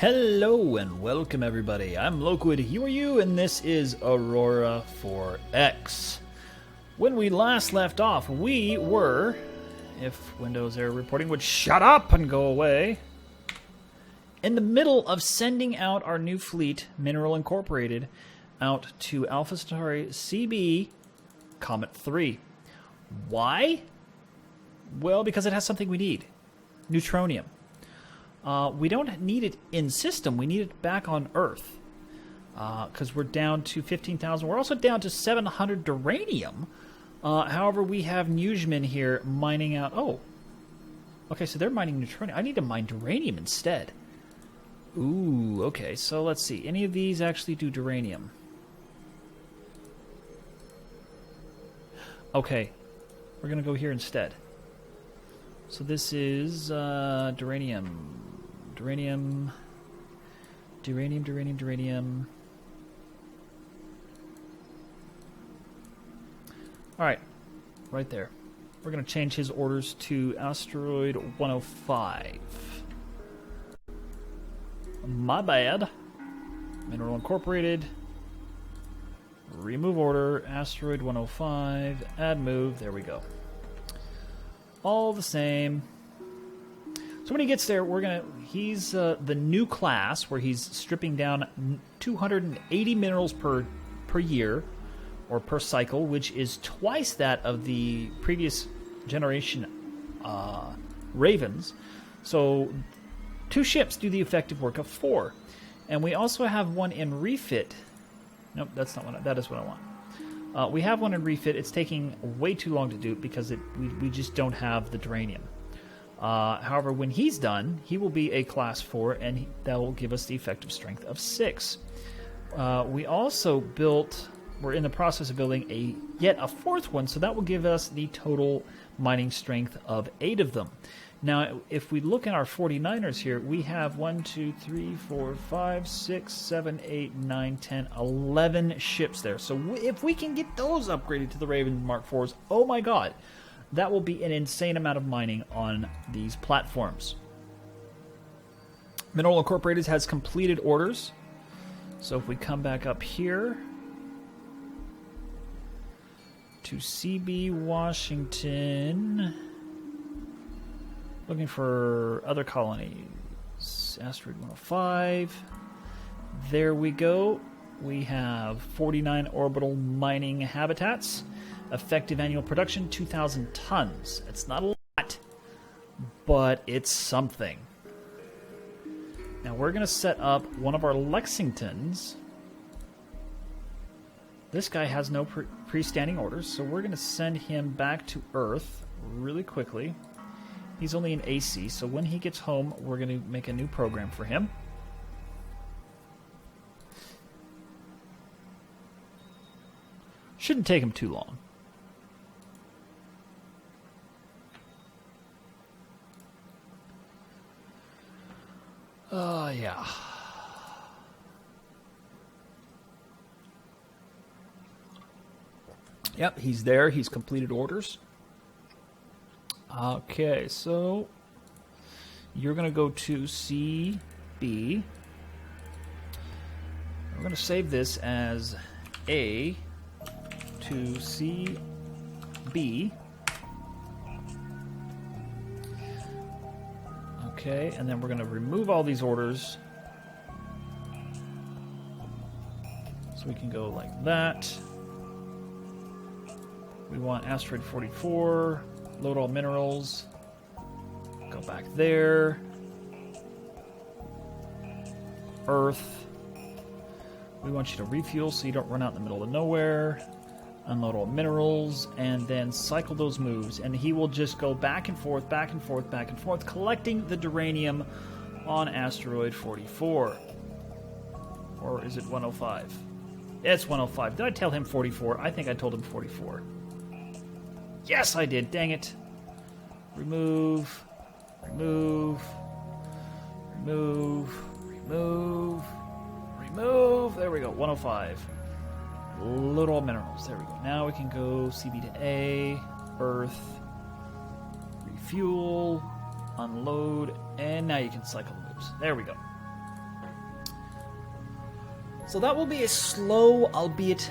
Hello and welcome everybody. I'm Loquid, you are you, and this is Aurora 4X. When we last left off, we were, if Windows Error Reporting would shut up and go away, in the middle of sending out our new fleet, Mineral Incorporated, out to Alpha Centauri CB Comet 3. Why? Well, because it has something we need. Neutronium. We don't need it in system. We need it back on Earth. Because we're down to 15,000. We're also down to 700 duranium. However, we have Newsmen here mining out... Oh. Okay, so they're mining neutronium. I need to mine duranium instead. Ooh, okay. So let's see. Any of these actually do duranium? Okay. We're going to go here instead. So this is duranium. Duranium. Alright, right there. We're going to change his orders to asteroid 105. My bad. Mineral Incorporated. Remove order, asteroid 105, add move, there we go. All the same. So when he gets there, he's the new class where he's stripping down 280 minerals per year, or per cycle, which is twice that of the previous generation Ravens. So 2 ships do the effective work of 4. And we also have one in refit. Nope, that's not what that is what I want. We have one in refit. It's taking way too long to do because we just don't have the duranium. However, when he's done, he will be a class 4, and that will give us the effective strength of 6. We also we're in the process of building yet a 4th one, so that will give us the total mining strength of 8 of them. Now, if we look at our 49ers here, we have 1, 2, 3, 4, 5, 6, 7, 8, 9, 10, 11 ships there. So if we can get those upgraded to the Raven Mark IVs, oh my god, that will be an insane amount of mining on these platforms. Mineral Incorporated has completed orders. So if we come back up here to CB Washington... Looking for other colonies. Asteroid 105. There we go. We have 49 orbital mining habitats. Effective annual production, 2,000 tons. It's not a lot, but it's something. Now we're going to set up one of our Lexingtons. This guy has no pre-standing orders, so we're going to send him back to Earth really quickly. He's only in AC, so when he gets home, we're going to make a new program for him. Shouldn't take him too long. Yeah. Yep, he's there. He's completed orders. Okay, so you're going to go to CB. We're going to save this as A to CB. Okay, and then we're going to remove all these orders. So we can go like that. We want asteroid 44. Load all minerals. Go back there. Earth. We want you to refuel so you don't run out in the middle of nowhere. Unload all minerals, and then cycle those moves. And he will just go back and forth, back and forth, back and forth, collecting the duranium on asteroid 44. Or is it 105? It's 105. Did I tell him 44? I think I told him 44. Yes, I did. Dang it. Remove. Remove. Remove. Remove. Remove. There we go. 105. Load all minerals. There we go. Now we can go CB to A. Earth. Refuel. Unload. And now you can cycle the moves. There we go. So that will be a slow, albeit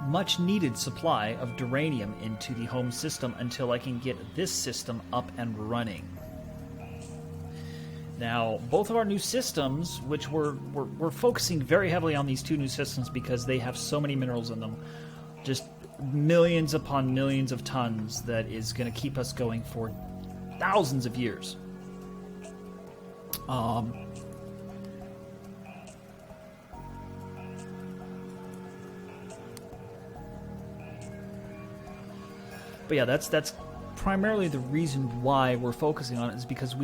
much needed supply of duranium into the home system until I can get this system up and running. Now, both of our new systems, which we're focusing very heavily on these two new systems because they have so many minerals in them, just millions upon millions of tons, that is going to keep us going for thousands of years. But yeah, that's primarily the reason why we're focusing on it, is because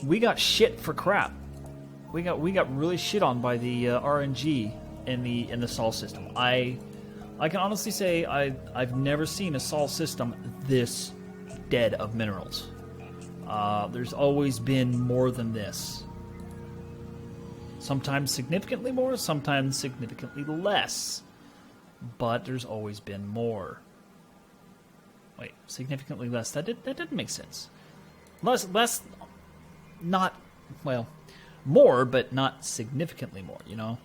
we got shit for crap. We got really shit on by the RNG in the Sol system. I can honestly say I've never seen a Sol system this dead of minerals. There's always been more than this. Sometimes significantly more, sometimes significantly less. But there's always been more. Wait, significantly less? That didn't make sense. Less, not, well, more, but not significantly more, you know?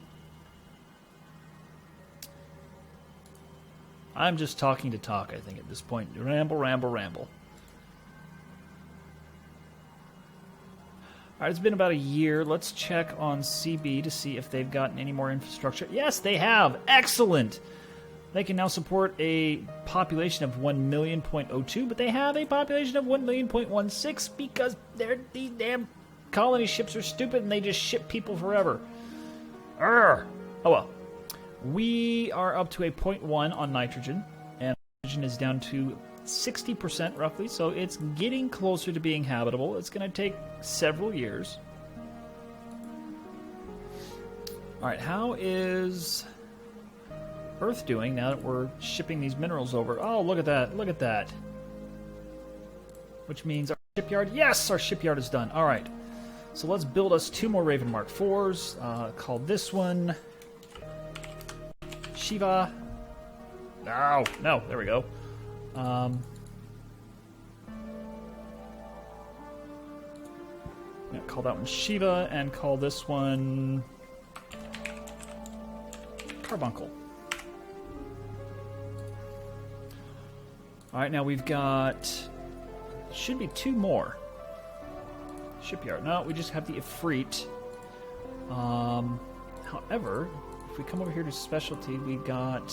I'm just talking to talk, I think, at this point. Ramble, ramble, ramble. Alright, it's been about a year. Let's check on CB to see if they've gotten any more infrastructure. Yes, they have! Excellent! They can now support a population of 1,000,000.02, but they have a population of 1,000,000.16 because these damn colony ships are stupid and they just ship people forever. Urgh. Oh well. We are up to a 0.1 on nitrogen, and nitrogen is down to 60% roughly, so it's getting closer to being habitable. It's going to take several years. Alright, how is Earth doing now that we're shipping these minerals over? Oh, look at that. Look at that. Which means our shipyard... Yes! Our shipyard is done. Alright. So let's build us 2 more Raven Mark IVs. Call this one Shiva. No, no, there we go. Yeah, call that one Shiva and call this one Carbuncle. Alright, now we've got... should be 2 more. Shipyard. No, we just have the Ifrit. However, if we come over here to specialty, we got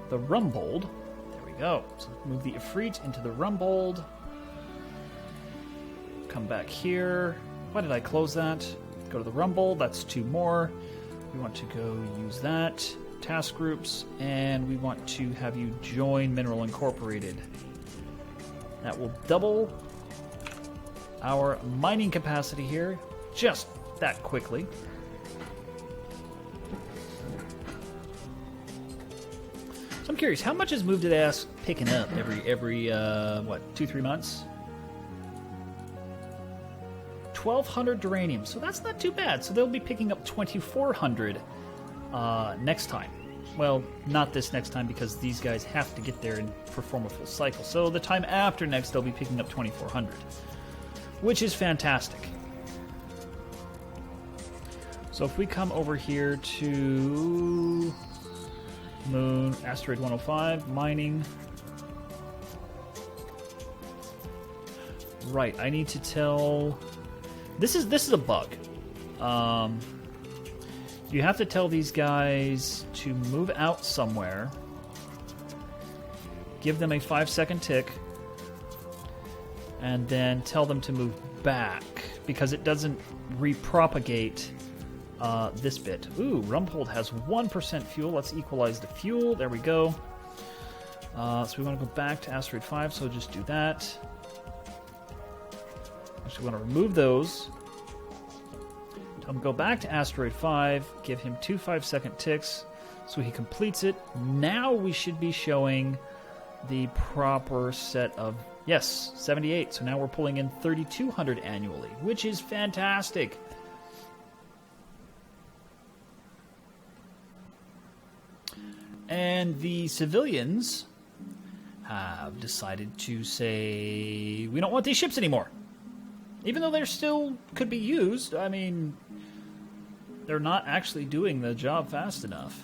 the Rumbold. There we go. So move the Ifrit into the Rumbold. Come back here. Why did I close that? Go to the Rumbold. That's 2 more. We want to go use that. Task groups, and we want to have you join Mineral Incorporated. That will double our mining capacity here just that quickly. So I'm curious, how much is Moved Ass picking up every what, 2-3 months? 1,200 duranium, so that's not too bad. So they'll be picking up 2,400 next time. Well, not this next time because these guys have to get there and perform a full cycle. So the time after next, they'll be picking up 2,400, which is fantastic. So if we come over here to Moon, Asteroid 105, mining. Right, I need to tell... This is a bug. You have to tell these guys to move out somewhere. Give them a 5-second tick. And then tell them to move back. Because it doesn't repropagate this bit. Ooh, Rumbold has 1% fuel. Let's equalize the fuel. There we go. So we want to go back to Asteroid 5, so just do that. Actually, we want to remove those. Tell him go back to Asteroid 5, give him 2 5-second ticks so he completes it. Now we should be showing the proper set of, yes, 78. So now we're pulling in 3,200 annually, which is fantastic. And the civilians have decided to say, we don't want these ships anymore. Even though they're still could be used, I mean, they're not actually doing the job fast enough.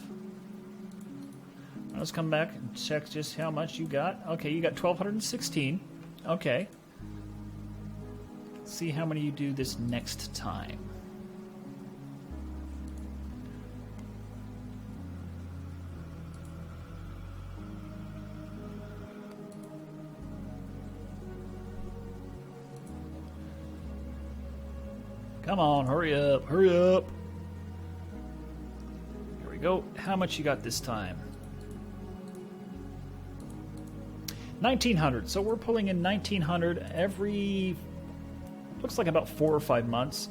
Let's come back and check just how much you got. Okay, you got 1,216. Okay. Let's see how many you do this next time. Come on, hurry up, hurry up. Here we go. How much you got this time? 1,900. So we're pulling in 1,900 every, looks like about 4 or 5 months.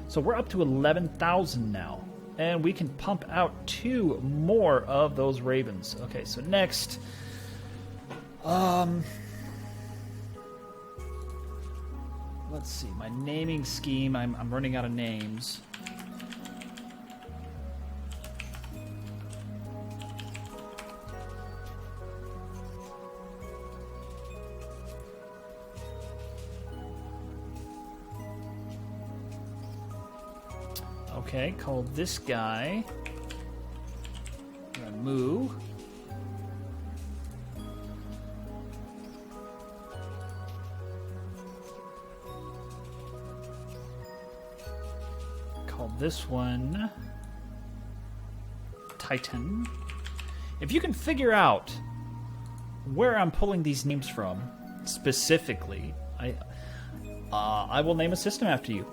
So we're up to 11,000 now. And we can pump out 2 more of those ravens. Okay, so next. Let's see, my naming scheme, I'm running out of names. Okay, call this guy Moo. Call this one Titan. If you can figure out where I'm pulling these names from specifically, I will name a system after you.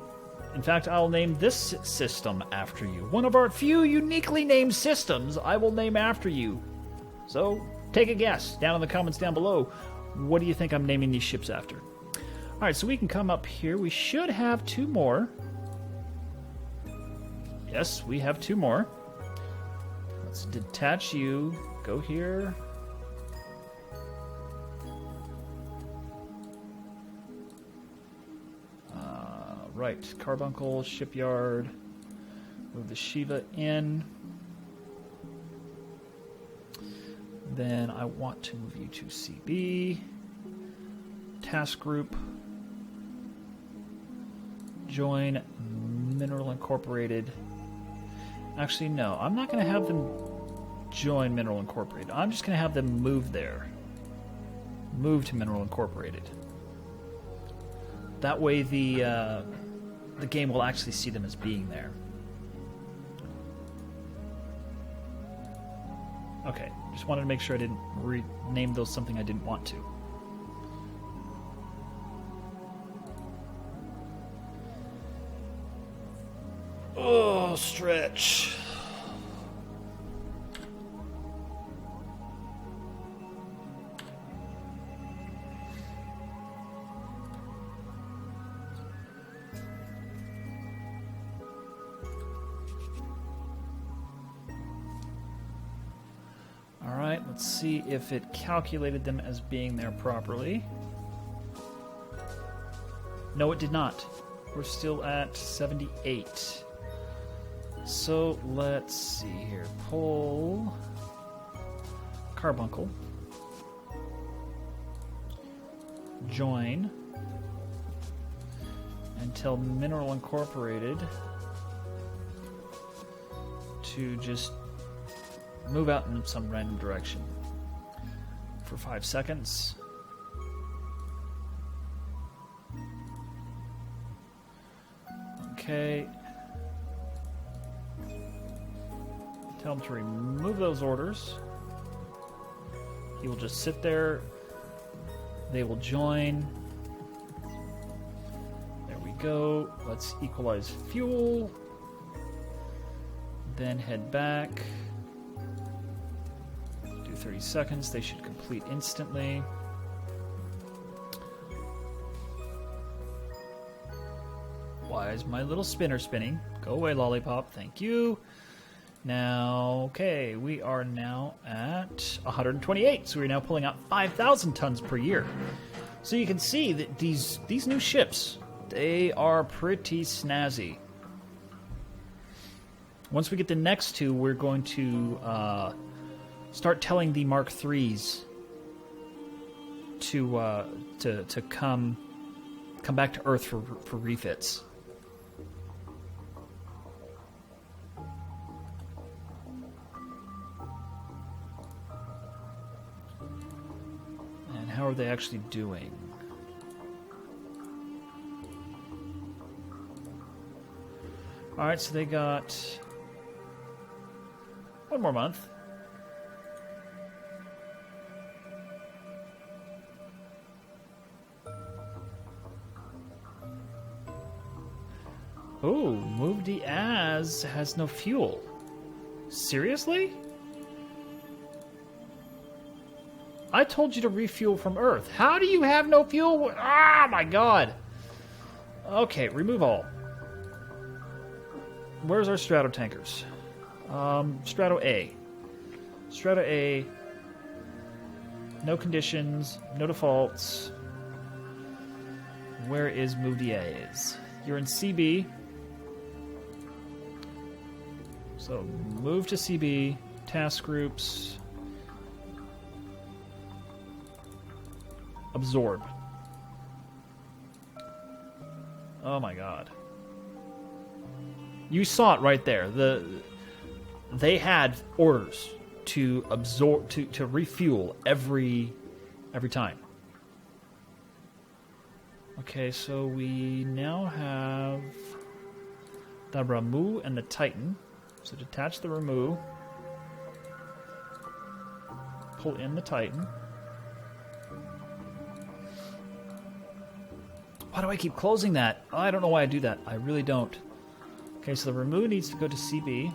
In fact, I'll name this system after you. One of our few uniquely named systems I will name after you. So, take a guess down in the comments down below. What do you think I'm naming these ships after? Alright, so we can come up here. We should have 2 more. Yes, we have 2 more. Let's detach you. Go here. Right, carbuncle, shipyard. Move the Shiva in. Then I want to move you to CB. Task group. Join Mineral Incorporated. Actually, no. I'm not going to have them join Mineral Incorporated. I'm just going to have them move there. Move to Mineral Incorporated. That way the game will actually see them as being there. Okay, just wanted to make sure I didn't rename those something I didn't want to. Oh, stretch. Alright, let's see if it calculated them as being there properly. No, it did not. We're still at 78. So let's see here. Pull carbuncle. Join. And tell Mineral Incorporated to just move out in some random direction for 5 seconds. Okay. Tell him to remove those orders. He will just sit there. They will join. There we go. Let's equalize fuel. Then head back. 30 seconds. They should complete instantly. Why is my little spinner spinning? Go away, lollipop. Thank you. Now, okay, we are now at 128. So we're now pulling out 5,000 tons per year. So you can see that these new ships, they are pretty snazzy. Once we get the next 2, we're going to start telling the Mark IIIs to come come back to Earth for refits. And how are they actually doing? All right, so they got one more month. Oh, Move Diaz has no fuel. Seriously? I told you to refuel from Earth. How do you have no fuel? Ah, my God. Okay, remove all. Where's our strato tankers? Strato A. Strato A. No conditions, no defaults. Where is Move Diaz? You're in CB. So move to CB, task groups, absorb. Oh my God. You saw it right there. They had orders to absorb, to refuel every time. Okay, so we now have the Ramu and the Titan. So detach the Ramu. Pull in the Titan. Why do I keep closing that? Oh, I don't know why I do that. I really don't. Okay, so the Ramu needs to go to CB.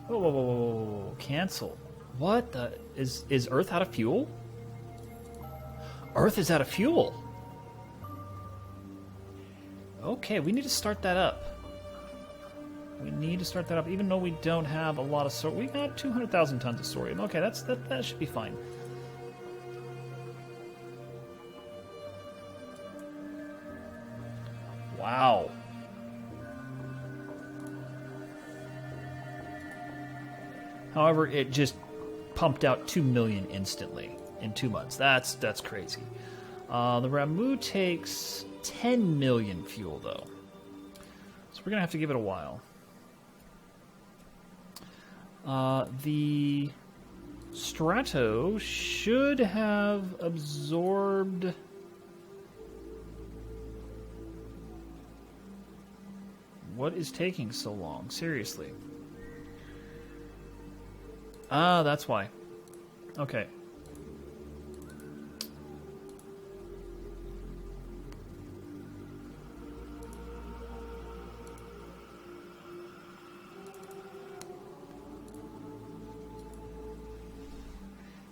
Whoa, whoa, whoa, whoa, whoa. Cancel. What the? Is Earth out of fuel? Earth is out of fuel. Okay, we need to start that up. We need to start that up, even though we don't have a lot of sodium. We got 200,000 tons of sodium. Okay, that should be fine. Wow. However, it just pumped out 2 million instantly in 2 months. That's crazy. The Ramu takes 10 million fuel, though. So we're going to have to give it a while. The Strato should have absorbed... What is taking so long? Seriously. Ah, that's why. Okay.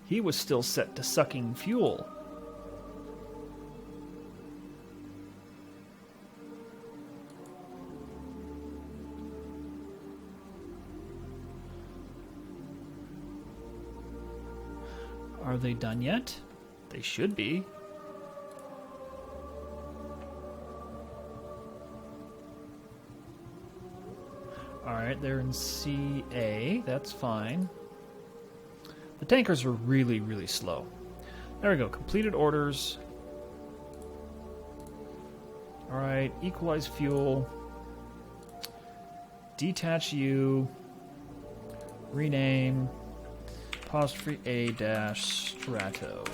He was still set to sucking fuel. Are they done yet? They should be. Alright, they're in CA. That's fine. The tankers are really, really slow. There we go. Completed orders. Alright, equalize fuel. Detach you. Rename. Apostrophe A dash Strato.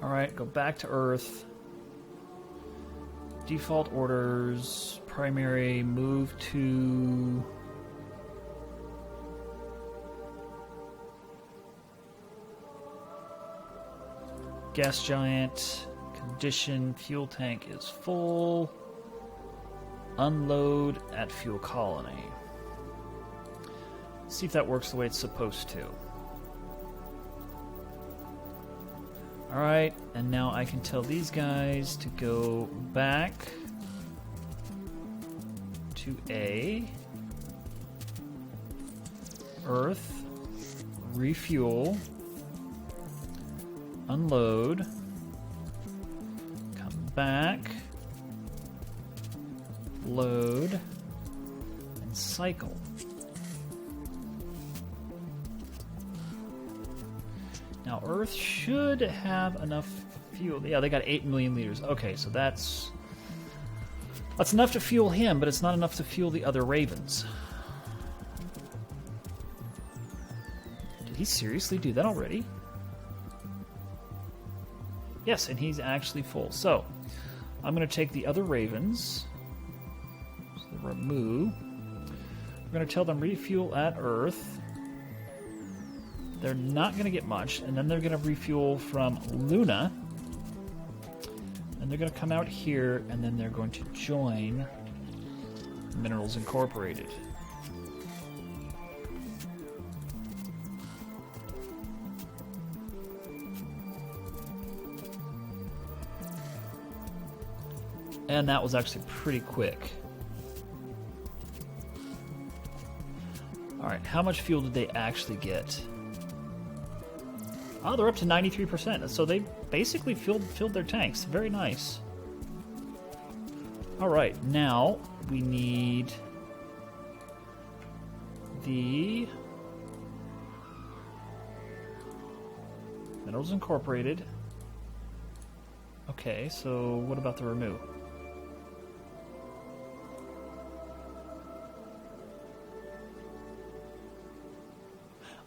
Alright, go back to Earth. Default orders. Primary, move to... Gas giant. Condition, fuel tank is full. Unload at fuel colony. See if that works the way it's supposed to. Alright, and now I can tell these guys to go back to A. Earth. Refuel. Unload. Come back. Load. And cycle. Now, Earth should have enough fuel. Yeah, they got 8 million liters. Okay, so that's enough to fuel him, but it's not enough to fuel the other Ravens. Did he seriously do that already? Yes, and he's actually full. So, I'm going to take the other Ravens. So remove. We're going to tell them refuel at Earth. They're not going to get much, and then they're going to refuel from Luna. And they're going to come out here, and then they're going to join Minerals Incorporated. And that was actually pretty quick. Alright, how much fuel did they actually get? Oh, they're up to 93%. So they basically filled their tanks. Very nice. Alright, now we need the Minerals Incorporated. Okay, so what about the remove?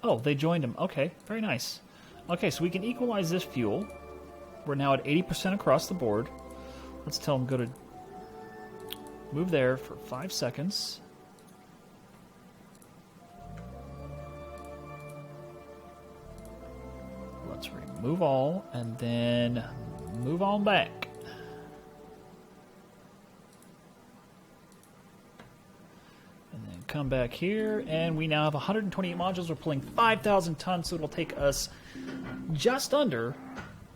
Oh, they joined him. Okay, very nice. Okay, so we can equalize this fuel. We're now at 80% across the board. Let's tell them go to move there for 5 seconds. Let's remove all and then move on back. And then come back here, and we now have 128 modules. We're pulling 5,000 tons, so it'll take us just under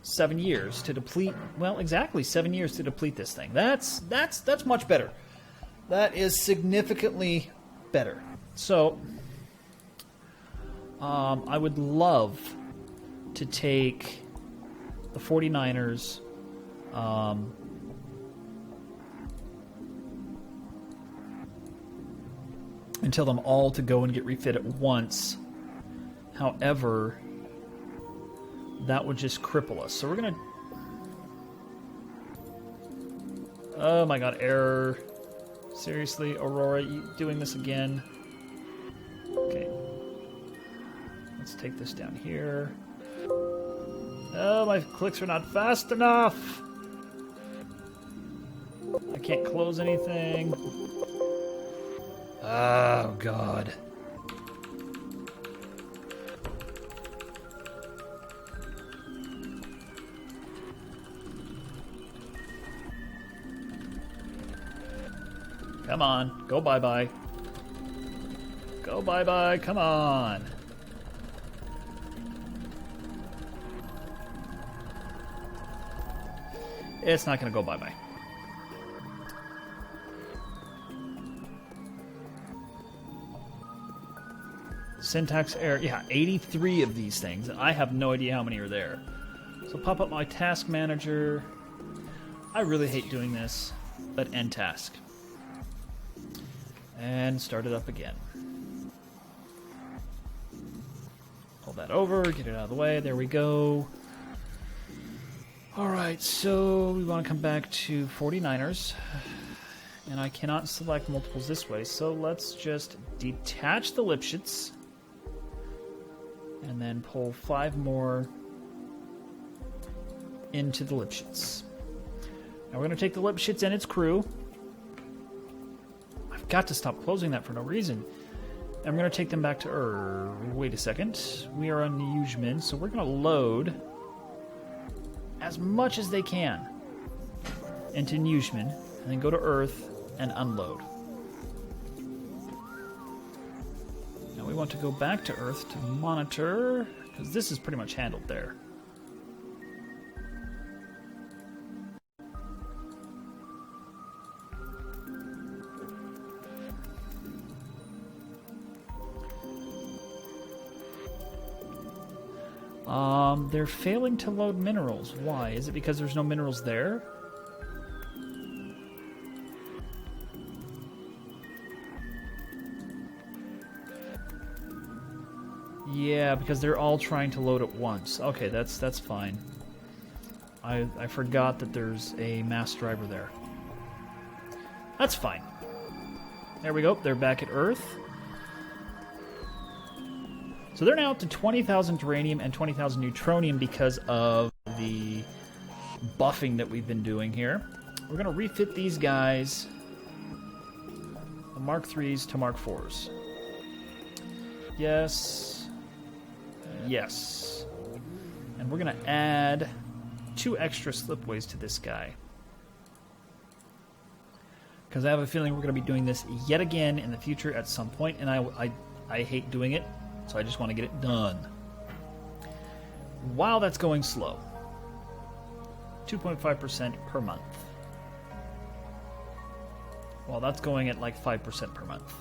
7 years to deplete. Well, exactly 7 years to deplete this thing. That's much better. That is significantly better. So, I would love to take the 49ers. And tell them all to go and get refit at once. However, that would just cripple us. So we're going to... Oh my god, error. Seriously, Aurora, you doing this again? Okay. Let's take this down here. Oh, my clicks are not fast enough! I can't close anything. Oh, God. Come on. Go bye-bye. Go bye-bye. Come on. It's not going to go bye-bye. Syntax error. Yeah, 83 of these things. I have no idea how many are there. So pop up my task manager. I really hate doing this, but end task. And start it up again. Pull that over, get it out of the way. There we go. Alright, so we want to come back to 49ers. And I cannot select multiples this way, so let's just detach the Lipschitz. And then pull 5 more into the Lipschitz. Now we're going to take the Lipschitz and its crew. I've got to stop closing that for no reason. And we're going to take them back to wait a second. We are on Yuzhmin, so we're going to load as much as they can into Yuzhmin, and then go to Earth and unload. Now we want to go back to Earth to monitor, because this is pretty much handled there. They're failing to load minerals. Why? Is it because there's no minerals there? Yeah, because they're all trying to load at once. Okay, that's fine. I forgot that there's a mass driver there. That's fine. There we go. They're back at Earth. So they're now up to 20,000 uranium and 20,000 neutronium because of the buffing that we've been doing here. We're going to refit these guys, the Mark 3s to Mark 4s. Yes. Yes. And we're going to add 2 extra slipways to this guy. Because I have a feeling we're going to be doing this yet again in the future at some point, and I hate doing it, so I just want to get it done. While that's going slow. 2.5% per month. Well, that's going at like 5% per month.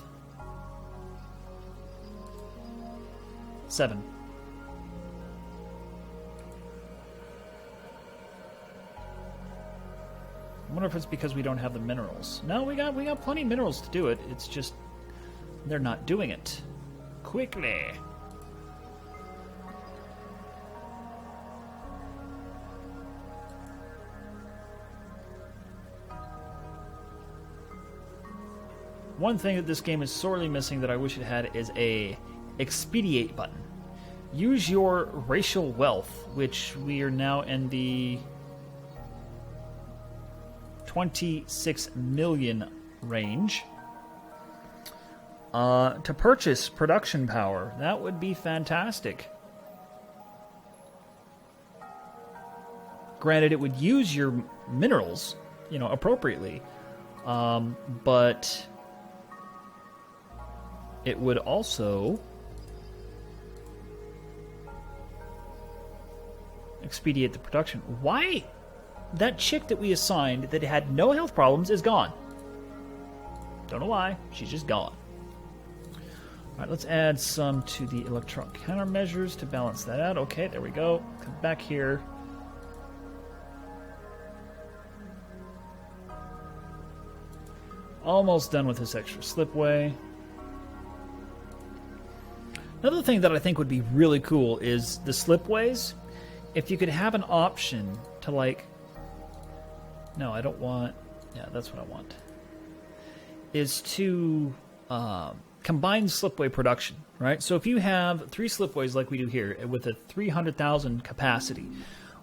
7. I wonder if it's because we don't have the minerals. No, we got plenty of minerals to do it. It's just they're not doing it quickly. One thing that this game is sorely missing that I wish it had is a expedite button. Use your racial wealth, which we are now in the 26 million range, to purchase production power. That would be fantastic. Granted, it would use your minerals, appropriately, but it would also expedite the production. Why? That chick that we assigned that had no health problems is gone. Don't know why. She's just gone. Alright, let's add some to the electron countermeasures to balance that out. Okay, there we go. Come back here. Almost done with this extra slipway. Another thing that I think would be really cool is the slipways. If you could have an option to no, I don't want... Yeah, that's what I want. Is to combine slipway production, right? So if you have 3 slipways like we do here with a 300,000 capacity,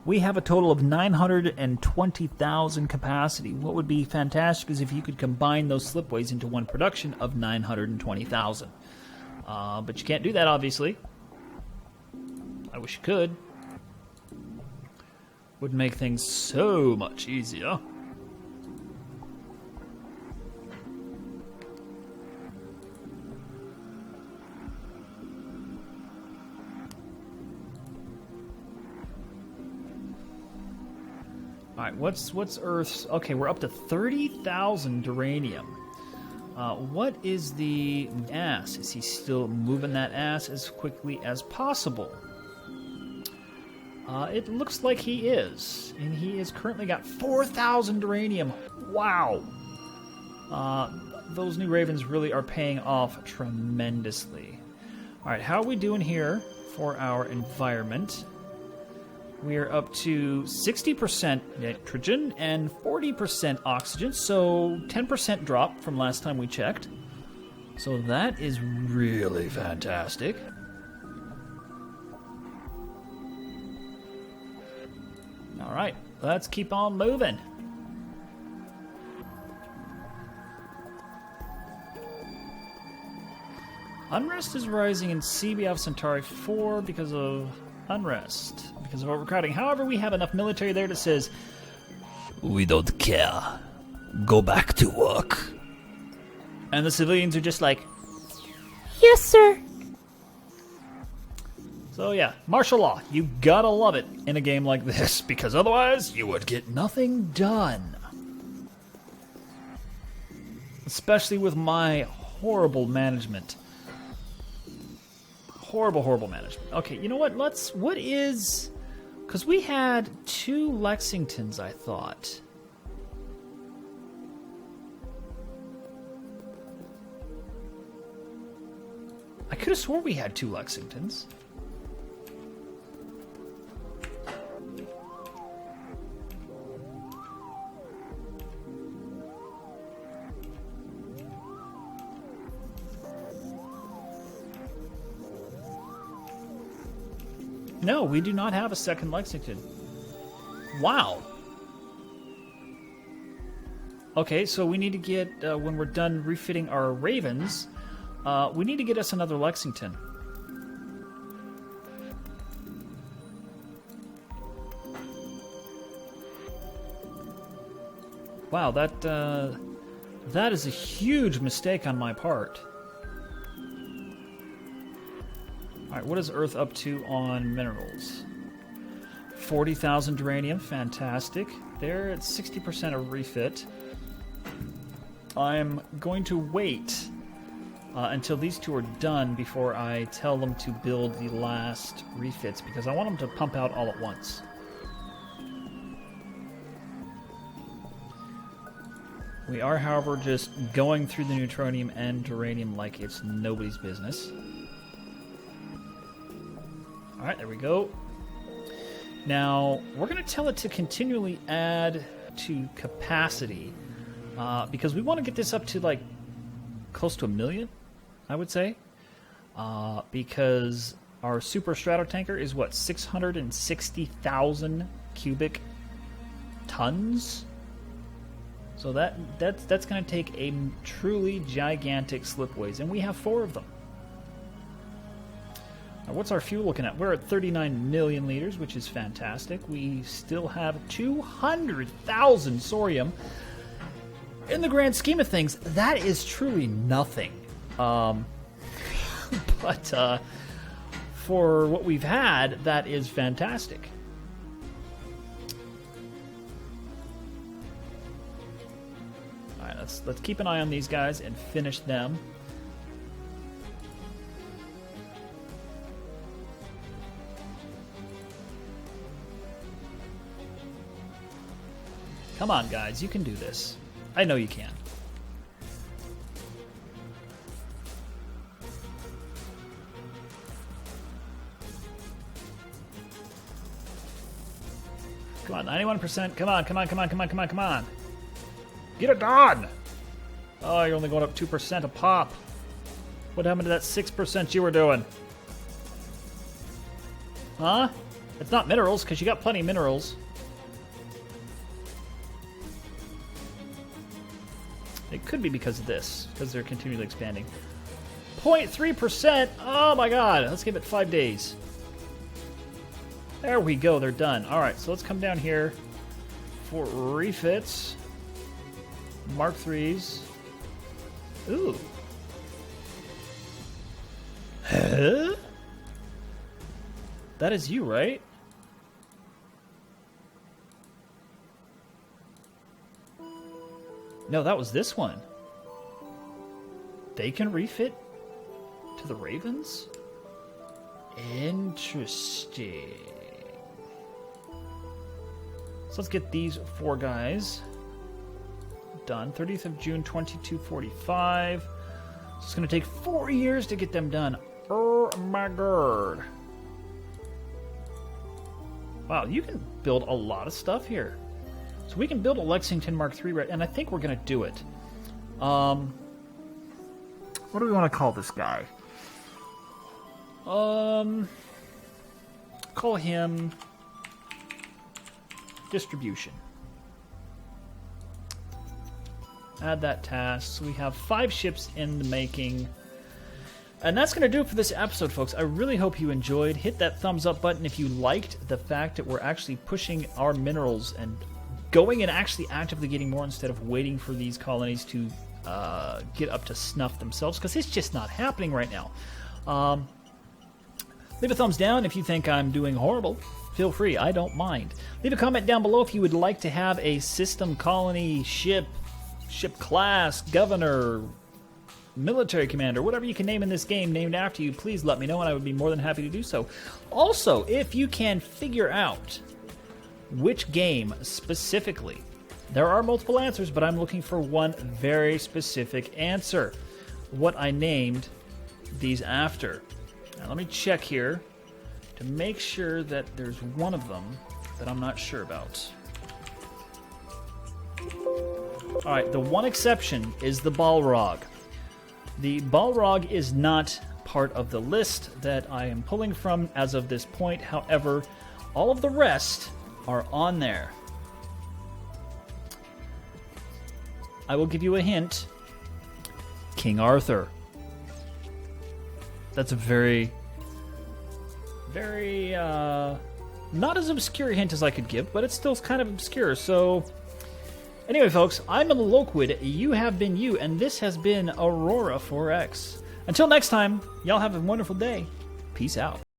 we have a total of 920,000 capacity. What would be fantastic is if you could combine those slipways into one production of 920,000. But you can't do that, obviously. I wish you could. Would make things so much easier. Alright, what's Earth's... Okay, we're up to 30,000 uranium. What is the ass? Is he still moving that ass as quickly as possible? It looks like he is. And he has currently got 4,000 uranium. Wow! Those new Ravens really are paying off tremendously. Alright, how are we doing here for our environment? We are up to 60% nitrogen and 40% oxygen, so 10% drop from last time we checked. So that is really fantastic. All right, let's keep on moving. Unrest is rising in CBF Centauri 4 because of unrest, because of overcrowding. However, we have enough military there that says, we don't care. Go back to work. And the civilians are just like, yes, sir. So yeah, martial law. You gotta love it in a game like this, because otherwise you would get nothing done. Especially with my horrible management. Horrible management. Okay, you know what? What is... Because we had 2 Lexingtons, I thought. I could have swore we had 2 Lexingtons. No, we do not have a second Lexington. Wow. Okay, so we need to get, when we're done refitting our Ravens, we need to get us another Lexington. Wow, that is a huge mistake on my part. Alright, what is Earth up to on minerals? 40,000 uranium, fantastic. They're at 60% of refit. I'm going to wait until these 2 are done before I tell them to build the last refits, because I want them to pump out all at once. We are, however, just going through the neutronium and uranium like it's nobody's business. Alright, there we go. Now, we're going to tell it to continually add to capacity, because we want to get this up to, like, close to 1 million, I would say. Because our super stratotanker is, what, 660,000 cubic tons? So that's going to take a truly gigantic slipways, and we have 4 of them. Now, what's our fuel looking at? We're at 39 million liters, which is fantastic. We still have 200,000 sorium. In the grand scheme of things, that is truly nothing. But for what we've had, that is fantastic. All right, let's keep an eye on these guys and finish them. Come on, guys, you can do this. I know you can. Come on, 91%. Come on, come on, come on, come on, come on, come on. Get it done! Oh, you're only going up 2% a pop. What happened to that 6% you were doing? Huh? It's not minerals, because you got plenty of minerals. It could be because of this, because they're continually expanding. 0.3%? Oh my god, let's give it 5 days. There we go, they're done. Alright, so let's come down here for refits. Mark 3s. Ooh. Huh? That is you, right? No, that was this one. They can refit to the Ravens? Interesting. So let's get these 4 guys done. 30th of June, 2245. So it's going to take 4 years to get them done. Oh my god. Wow, you can build a lot of stuff here. So we can build a Lexington Mark III, and I think we're going to do it. What do we want to call this guy? Call him Distribution. Add that task. So we have 5 ships in the making. And that's going to do it for this episode, folks. I really hope you enjoyed. Hit that thumbs up button if you liked the fact that we're actually pushing our minerals and going and actually actively getting more instead of waiting for these colonies to get up to snuff themselves, because it's just not happening right now. Leave a thumbs down if you think I'm doing horrible. Feel free, I don't mind. Leave a comment down below if you would like to have a system, colony, ship class, governor, military commander, whatever you can name in this game named after you. Please let me know, and I would be more than happy to do so. Also, if you can figure out which game specifically, there are multiple answers, but I'm looking for one very specific answer. What I named these after. Now let me check here to make sure that there's one of them that I'm not sure about. Alright, the one exception is the Balrog. The Balrog is not part of the list that I am pulling from as of this point. However, all of the rest are on there. I will give you a hint. King Arthur. That's a very, very, not as obscure a hint as I could give, but it's still kind of obscure. So, anyway, folks, I'm Loquid, you have been you, and this has been Aurora 4X. Until next time, y'all have a wonderful day. Peace out.